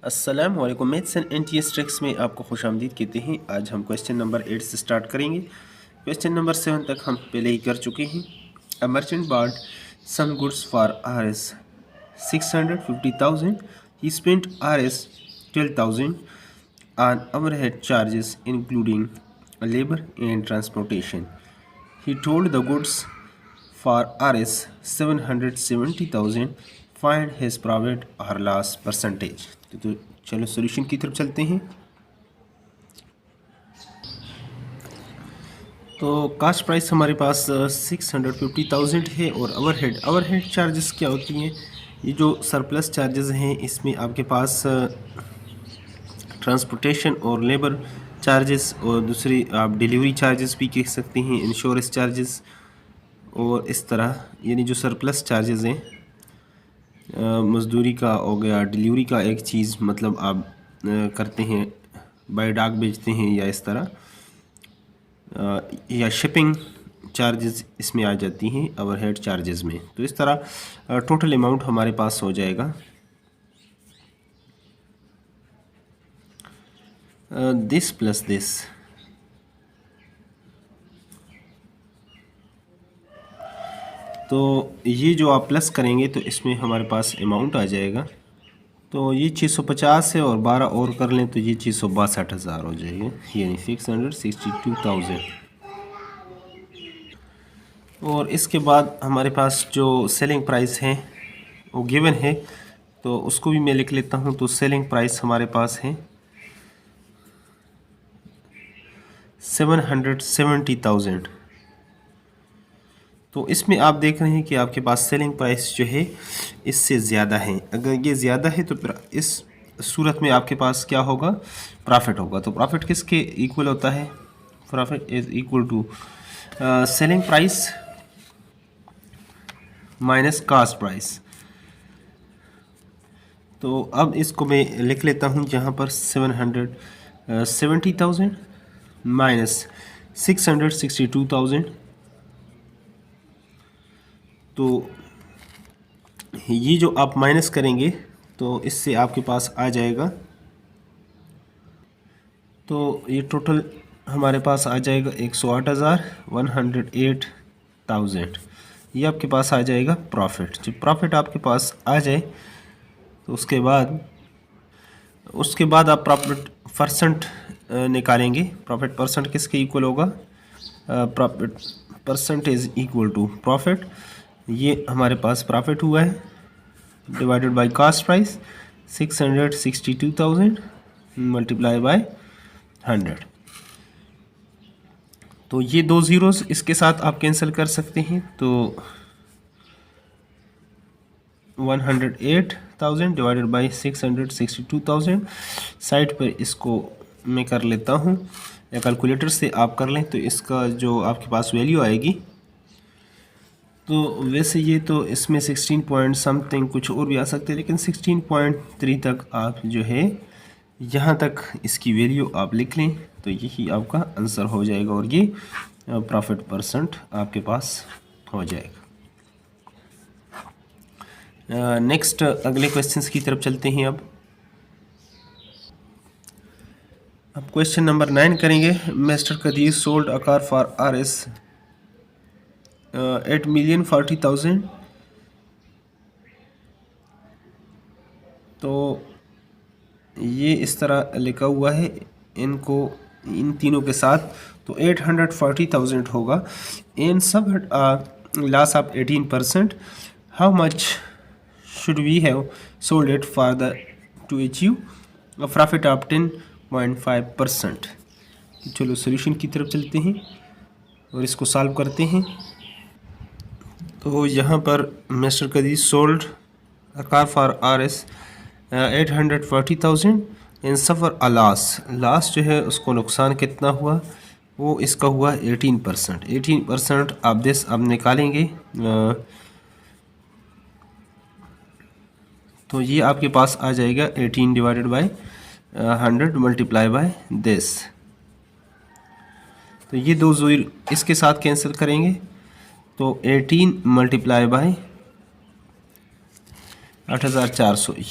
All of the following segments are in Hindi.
अस्सलाम वालेकुम। मैथ्स एंड एनटीएस ट्रिक्स में आपको खुश आमदीद कहते हैं। आज हम क्वेश्चन नंबर 8 से स्टार्ट करेंगे। क्वेश्चन नंबर 7 तक हम पहले ही कर चुके हैं। A merchant bought some goods for Rs 650,000. He spent Rs 12,000 on overhead charges including labor and transportation. He told the goods for Rs 770,000. Find his profit or loss percentage. तो चलो सॉल्यूशन की तरफ चलते हैं। तो कास्ट प्राइस हमारे पास 650,000 है और ओवरहेड चार्जेस क्या होती हैं? ये जो सरप्लस चार्जेस हैं इसमें आपके पास ट्रांसपोर्टेशन और लेबर चार्जेस और दूसरी आप डिलीवरी चार्जेस भी कह सकते हैं, इंश्योरेंस चार्जेस और इस तरह, यानी जो सरप्लस चार्जेस हैं मज़दूरी का हो गया, डिलीवरी का एक चीज़ मतलब आप करते हैं, बाय डाक बेचते हैं या इस तरह, या शिपिंग चार्जेस इसमें आ जाती हैं ओवरहेड चार्जेस में। तो इस तरह टोटल अमाउंट हमारे पास हो जाएगा दिस प्लस दिस। तो ये जो आप प्लस करेंगे तो इसमें हमारे पास अमाउंट आ जाएगा। तो ये 650 है और 12 और कर लें तो ये 662,000 हो जाएगा, यानी 662,000। और इसके बाद हमारे पास जो सेलिंग प्राइस है वो गिवन है, तो उसको भी मैं लिख लेता हूँ। तो सेलिंग प्राइस हमारे पास है 770,000। तो इसमें आप देख रहे हैं कि आपके पास सेलिंग प्राइस जो है इससे ज़्यादा है। अगर ये ज़्यादा है तो फिर इस सूरत में आपके पास क्या होगा? प्रॉफिट होगा। तो प्रॉफिट किसके इक्वल होता है? Profit is equal to selling price minus cost price. तो अब इसको मैं लिख लेता हूँ जहाँ पर 770,000 माइनस 662,000। तो ये जो आप माइनस करेंगे तो इससे आपके पास आ जाएगा, तो ये टोटल हमारे पास आ जाएगा 108,000। ये आपके पास आ जाएगा प्रॉफिट। जब प्रॉफिट आपके पास आ जाए तो उसके बाद आप प्रॉफिट परसेंट निकालेंगे। प्रॉफिट परसेंट किसके इक्वल होगा? Profit percent is equal to profit. ये हमारे पास प्रॉफिट हुआ है divided by cost price 662,000 multiply by 100। तो ये दो ज़ीरोज़ इसके साथ आप कैंसिल कर सकते हैं। तो 108,000 डिवाइडेड बाई 662,000 साइड पर इसको मैं कर लेता हूँ, या कैलकुलेटर से आप कर लें तो इसका जो आपके पास वैल्यू आएगी, तो वैसे ये तो इसमें 16 पॉइंट समथिंग कुछ और भी आ सकते हैं, लेकिन 16.3 तक आप जो है यहाँ तक इसकी वैल्यू आप लिख लें तो यही आपका आंसर हो जाएगा और ये प्रॉफिट परसेंट आपके पास हो जाएगा। नेक्स्ट अगले क्वेश्चंस की तरफ चलते हैं। अब क्वेश्चन नंबर 9 करेंगे। Mister Qadir sold a car for Rs 8,40,000। तो ये इस तरह लिखा हुआ है इनको, इन तीनों के साथ, तो 840,000 होगा। इन सब loss of 18%। How much should we have sold it for to achieve a profit of 10.5%। चलो सॉल्यूशन की तरफ चलते हैं और इसको सॉल्व करते हैं। तो यहाँ पर mister Qadir sold a car for Rs 840,000 in suffer a loss जो है उसको नुकसान कितना हुआ, वो इसका हुआ 18%। 18% आप दिस आप निकालेंगे तो ये आपके पास आ जाएगा 18 divided by 100 multiply by this. तो ये दो ज़ीरो इसके साथ कैंसिल करेंगे तो 18 multiply by 8,400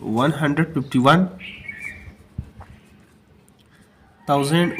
151,000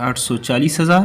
840,000۔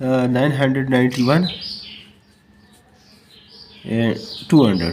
991,200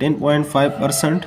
10.5%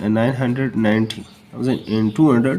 990,200۔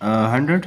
100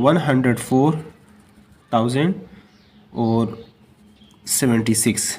104,076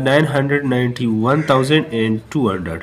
991,200۔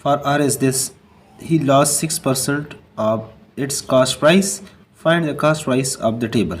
for r is this, he lost 6% of its cost price, find the cost price of the table۔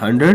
100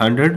100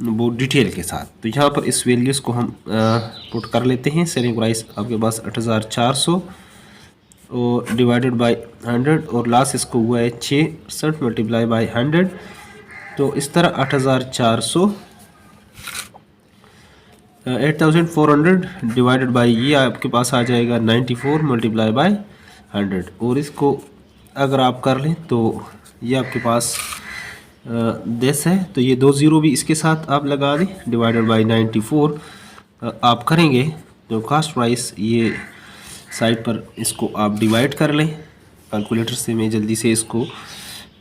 वो डिटेल के साथ। तो यहाँ पर इस वैल्यूज़ को हम पुट कर लेते हैं। सेलिंग प्राइस आपके पास 8400 और डिवाइडेड बाय 100 और लास्ट इसको हुआ है 6% मल्टीप्लाई बाय 100। तो इस तरह 8400 8400 डिवाइडेड बाय ये आपके पास आ जाएगा 94 मल्टीप्लाई बाय 100। और इसको अगर आप कर लें तो ये आपके पास 10 है। तो ये 2 ज़ीरो भी इसके साथ आप लगा दें, डिवाइडेड बाय 94 आप करेंगे तो कास्ट प्राइस ये साइड पर इसको आप डिवाइड कर लें। कैलकुलेटर से मैं जल्दी से इसको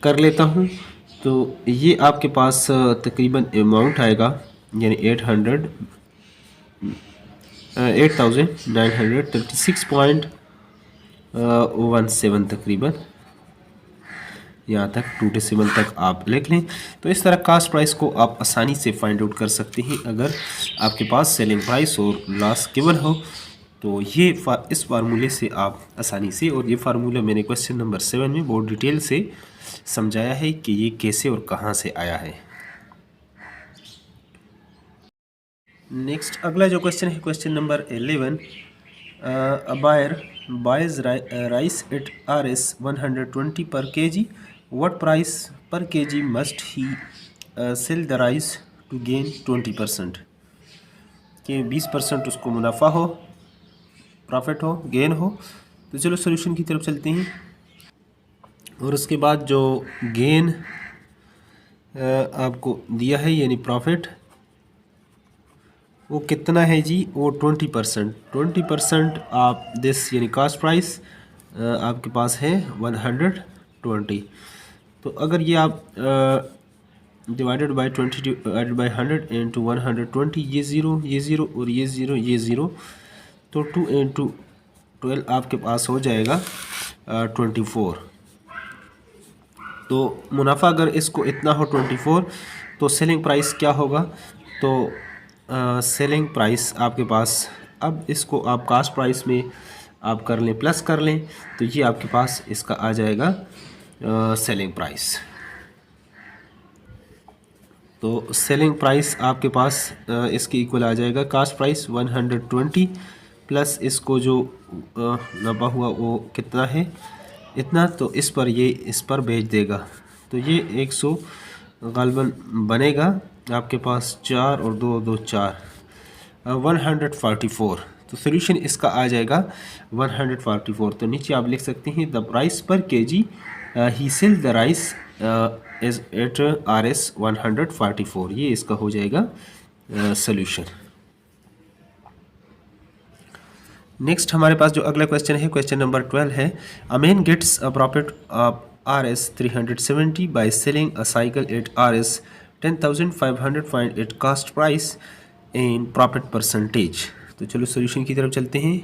कर लेता हूँ। तो ये आपके पास तकरीबन अमाउंट आएगा यानी 8936.17 तकरीबन, यहाँ तक 2 डेसिमल तक आप लिख लें। तो इस तरह कास्ट प्राइस को आप आसानी से फाइंड आउट कर सकते हैं अगर आपके पास सेलिंग प्राइस और लॉस गिवन हो। तो ये इस फार्मूले से आप आसानी से, और ये फार्मूला मैंने क्वेश्चन नंबर 7 में बहुत डिटेल से समझाया है कि ये कैसे और कहाँ से आया है। नेक्स्ट अगला जो क्वेश्चन है question number 11। A buyer buys rice at RS 120 per kg, what price per kg must he sell the rice to gain 20%। कि 20% उसको मुनाफा हो, प्रॉफिट हो, गेन हो। तो चलो सॉल्यूशन की तरफ चलते हैं। और उसके बाद जो गेन आपको दिया है यानी प्रॉफिट वो कितना है जी, वो 20%। 20% आप दिस यानी कास्ट प्राइस आपके पास है 120। तो अगर ये आप divided by 20 divided by 100 into 120, ये ज़ीरो और ये ज़ीरो ये ज़ीरो, तो 2 इंटू 12 आपके पास हो जाएगा 24। तो मुनाफा अगर इसको इतना हो 24, तो सेलिंग प्राइस क्या होगा। तो सेलिंग प्राइस आपके पास, अब इसको आप कास्ट प्राइस में आप कर लें, प्लस कर लें, तो ये आपके पास इसका आ जाएगा सेलिंग प्राइस। तो सेलिंग प्राइस आपके पास इसके इक्वल आ जाएगा कास्ट प्राइस 120 प्लस इसको जो नफा हुआ वो कितना है, इतना। तो इस पर ये इस पर भेज देगा, तो ये 100 गालबन बनेगा आपके पास 4 और 2 2 4 144। तो सोल्यूशन इसका आ जाएगा 144। तो नीचे आप लिख सकते हैं the price per kg he sell the rice is at RS 144। ये इसका हो जाएगा सोल्यूशन। नेक्स्ट हमारे पास जो अगला क्वेश्चन है क्वेश्चन नंबर 12 है। A man gets a profit of RS 370 by selling a cycle at RS 10,500, find it cost price in profit percentage. तो चलो सोल्यूशन की तरफ चलते हैं।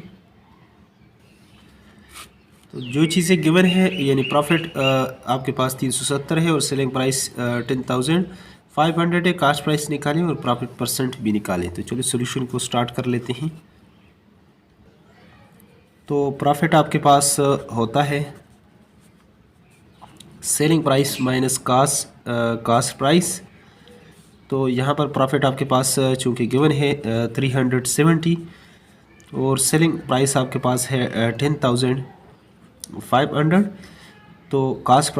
तो जो चीज़ें गिवन है यानी प्रॉफिट आपके पास 370 है और सेलिंग प्राइस 10,500 है, कास्ट प्राइस निकालें और प्रॉफिट परसेंट भी निकालें। तो चलो सोल्यूशन को स्टार्ट कर लेते हैं। तो प्रॉफिट आपके पास होता है selling price minus cost price. तो यहाँ पर प्रॉफिट आपके पास चूँकि गिवन है 370 और सेलिंग प्राइस आपके पास है 10,500। तो कास्ट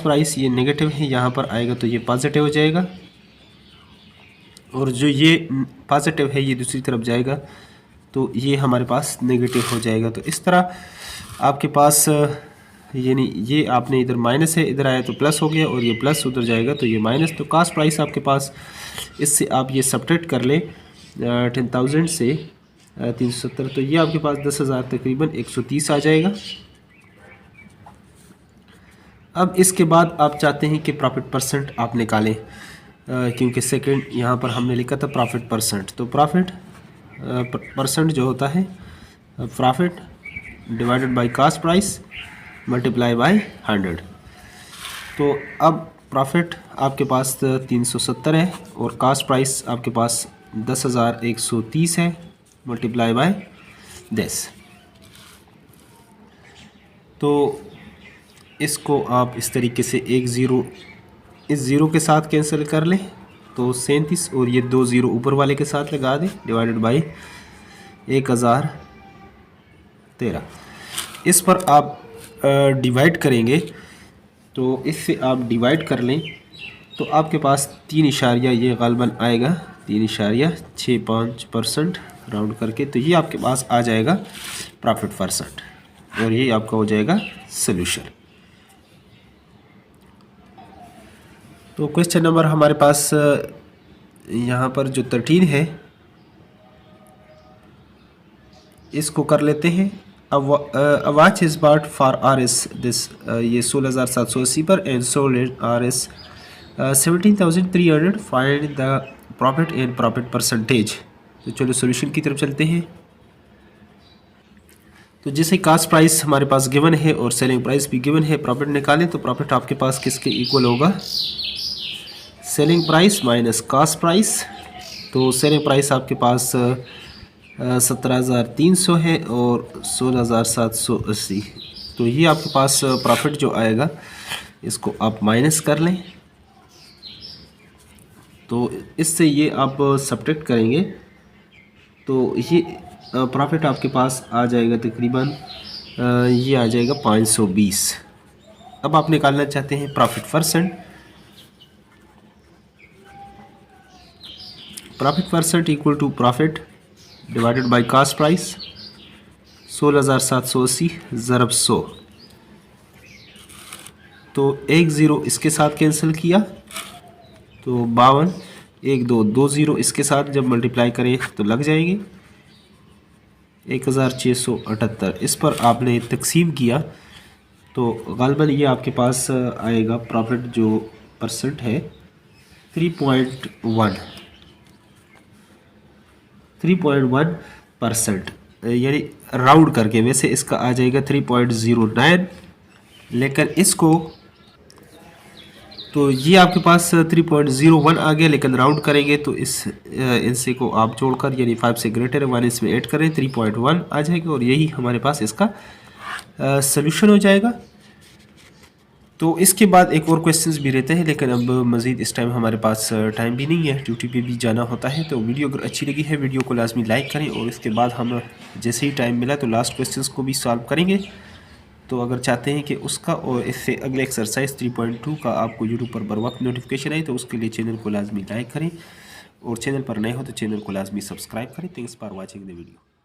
प्राइस ये नेगेटिव है, यहाँ पर आएगा तो ये पॉजिटिव हो जाएगा, और जो ये पॉजिटिव है ये दूसरी तरफ जाएगा तो ये हमारे पास नेगेटिव हो जाएगा। तो इस तरह आपके पास यानी ये आपने इधर माइनस है, इधर आया तो प्लस हो गया, और ये प्लस उधर जाएगा तो ये माइनस। तो कास्ट प्राइस आपके पास, इससे आप ये सब्ट्रैक्ट कर लें 10,000 से 370, तो ये आपके पास 10,000 तकरीबन 130 आ जाएगा। अब इसके बाद आप चाहते हैं कि प्रॉफिट परसेंट आप निकालें, क्योंकि सेकंड यहाँ पर हमने लिखा था प्रॉफिट परसेंट। तो प्रॉफिट परसेंट जो होता है profit divided by cost price multiply by 100। तो अब प्रॉफिट आपके पास 370 है और कास्ट प्राइस आपके पास 10,130 है, मल्टीप्लाई बाय 10। तो इसको आप इस तरीके से एक ज़ीरो इस ज़ीरो के साथ कैंसिल कर लें, तो 37 और ये 2 ज़ीरो ऊपर वाले के साथ लगा दें, डिवाइडेड बाई 1013। इस पर आप डिवाइड करेंगे, तो इससे आप डिवाइड कर लें तो आपके पास 3 इशारिया ये ग़ालिबन आएगा 3.65% राउंड करके। तो ये आपके पास आ जाएगा प्रॉफिट परसेंट और ये आपका हो जाएगा सोल्यूशन। तो क्वेश्चन नंबर हमारे पास यहाँ पर जो 13 है इसको कर लेते हैं। Watch is bought for RS this, ये 16,780 पर and sold at RS 17,300। Find the profit and profit percentage. तो चलो सोल्यूशन की तरफ चलते हैं। तो जैसे कास्ट प्राइस हमारे पास गिवन है और सेलिंग प्राइस भी गिवन है, प्रॉफिट निकालें तो प्रॉफिट आपके पास किसके इक्वल होगा, selling price minus cost price. तो सेलिंग प्राइस आपके पास 17,300 है और 16,780। तो ये आपके पास प्रॉफिट जो आएगा इसको आप माइनस कर लें। तो इससे ये आप सब्ट्रैक्ट करेंगे तो ये प्रॉफिट आपके पास आ जाएगा तकरीबन ये आ जाएगा 520। अब आप निकालना चाहते हैं profit percent. Profit percent equal to profit divided by cost price 16,780 ज़रब 100। तो 1 ज़ीरो इसके साथ कैंसिल किया तो 52, 1 2 2 ज़ीरो इसके साथ जब मल्टीप्लाई करें तो लग जाएंगे 1,678। इस पर आपने तकसीम किया तो ग़ालिबन ये आपके पास आएगा प्रॉफिट जो परसेंट है 3.1%, यानी राउंड करके। वैसे इसका आ जाएगा 3.09, लेकिन इसको तो ये आपके पास 3.01 आ गया, लेकिन राउंड करेंगे तो इनसे को आप जोड़कर यानी 5 से ग्रेटर है 1 इसमें ऐड करें 3.1 आ जाएगा और यही हमारे पास इसका सॉल्यूशन हो जाएगा। तो इसके बाद एक और क्वेश्चंस भी रहते हैं, लेकिन अब मज़ीद इस टाइम हमारे पास टाइम भी नहीं है, ड्यूटी पे भी जाना होता है। तो वीडियो अगर अच्छी लगी है वीडियो को लाजमी लाइक करें और इसके बाद हम जैसे ही टाइम मिला तो लास्ट क्वेश्चंस को भी सॉल्व करेंगे। तो अगर चाहते हैं कि उसका और इससे अगले एक्सरसाइज 3.2 का आपको यूट्यूब पर बर वक्त नोटिफिकेशन आए तो उसके लिए चैनल को लाजमी लाइक करें और चैनल पर नए हो तो चैनल को लाजमी सब्सक्राइब करें। Thanks for watching the video.